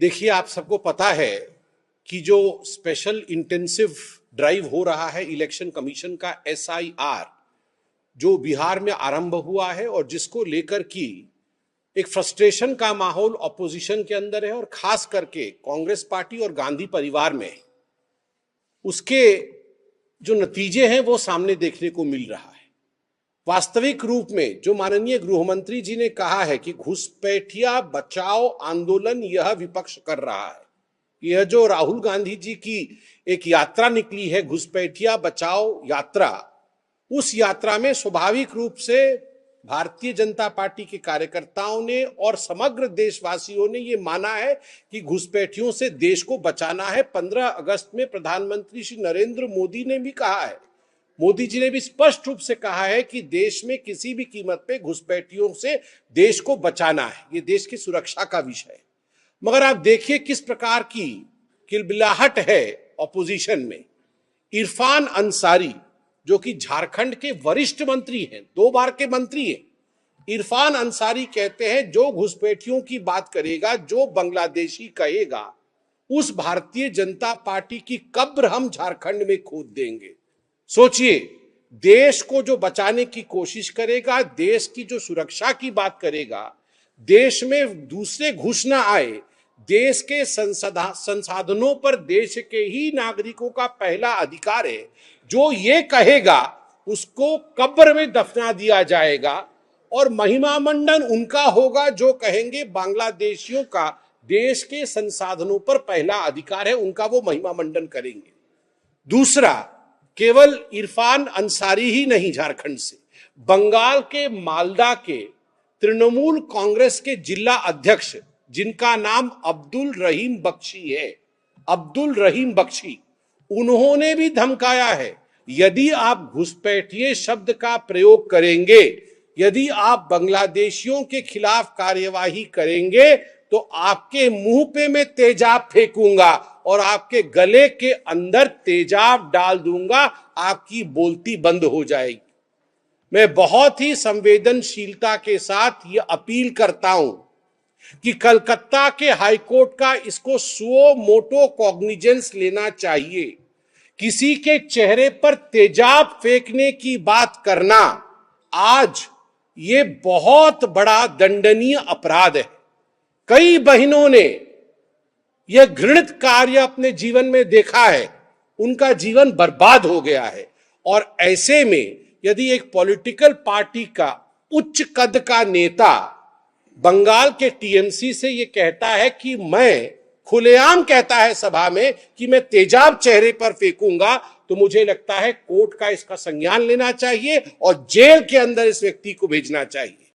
देखिए, आप सबको पता है कि जो स्पेशल इंटेंसिव ड्राइव हो रहा है इलेक्शन कमीशन का SIR, जो बिहार में आरंभ हुआ है और जिसको लेकर की एक फ्रस्ट्रेशन का माहौल ऑपोजिशन के अंदर है और खास करके कांग्रेस पार्टी और गांधी परिवार में, उसके जो नतीजे हैं वो सामने देखने को मिल रहा है। वास्तविक रूप में जो माननीय गृह मंत्री जी ने कहा है कि घुसपैठिया बचाओ आंदोलन यह विपक्ष कर रहा है, यह जो राहुल गांधी जी की एक यात्रा निकली है घुसपैठिया बचाओ यात्रा, उस यात्रा में स्वाभाविक रूप से भारतीय जनता पार्टी के कार्यकर्ताओं ने और समग्र देशवासियों ने यह माना है कि घुसपैठियों से देश को बचाना है। 15 अगस्त में प्रधानमंत्री श्री नरेंद्र मोदी ने भी कहा है, मोदी जी ने भी स्पष्ट रूप से कहा है कि देश में किसी भी कीमत पे घुसपैठियों से देश को बचाना है, ये देश की सुरक्षा का विषय है। मगर आप देखिए किस प्रकार की किलबिलाहट है ऑपोजिशन में। इरफान अंसारी जो कि झारखंड के वरिष्ठ मंत्री हैं, 2 बार के मंत्री हैं, इरफान अंसारी कहते हैं जो घुसपैठियों की बात करेगा, जो बांग्लादेशी कहेगा, उस भारतीय जनता पार्टी की कब्र हम झारखंड में खोद देंगे। सोचिए, देश को जो बचाने की कोशिश करेगा, देश की जो सुरक्षा की बात करेगा, देश में दूसरे घुस ना आए, देश के संसाधनों पर देश के ही नागरिकों का पहला अधिकार है, जो ये कहेगा उसको कब्र में दफना दिया जाएगा और महिमा मंडन उनका होगा जो कहेंगे बांग्लादेशियों का देश के संसाधनों पर पहला अधिकार है, उनका वो महिमा मंडन करेंगे। दूसरा, केवल इरफान अंसारी ही नहीं, झारखंड से बंगाल के मालदा के तृणमूल कांग्रेस के जिला अध्यक्ष जिनका नाम अब्दुल रहीम बख्शी है, अब्दुल रहीम बख्शी, उन्होंने भी धमकाया है, यदि आप घुसपैठिए शब्द का प्रयोग करेंगे, यदि आप बांग्लादेशियों के खिलाफ कार्यवाही करेंगे तो आपके मुंह पे मैं तेजाब फेंकूंगा और आपके गले के अंदर तेजाब डाल दूंगा, आपकी बोलती बंद हो जाएगी। मैं बहुत ही संवेदनशीलता के साथ यह अपील करता हूं कि कलकत्ता के हाईकोर्ट का इसको सुओ मोटो कॉग्निजेंस लेना चाहिए। किसी के चेहरे पर तेजाब फेंकने की बात करना आज ये बहुत बड़ा दंडनीय अपराध है। कई बहनों ने यह घृणित कार्य अपने जीवन में देखा है, उनका जीवन बर्बाद हो गया है। और ऐसे में यदि एक पॉलिटिकल पार्टी का उच्च कद का नेता बंगाल के TMC से यह कहता है कि मैं खुलेआम कहता है सभा में कि मैं तेजाब चेहरे पर फेंकूंगा, तो मुझे लगता है कोर्ट का इसका संज्ञान लेना चाहिए और जेल के अंदर इस व्यक्ति को भेजना चाहिए।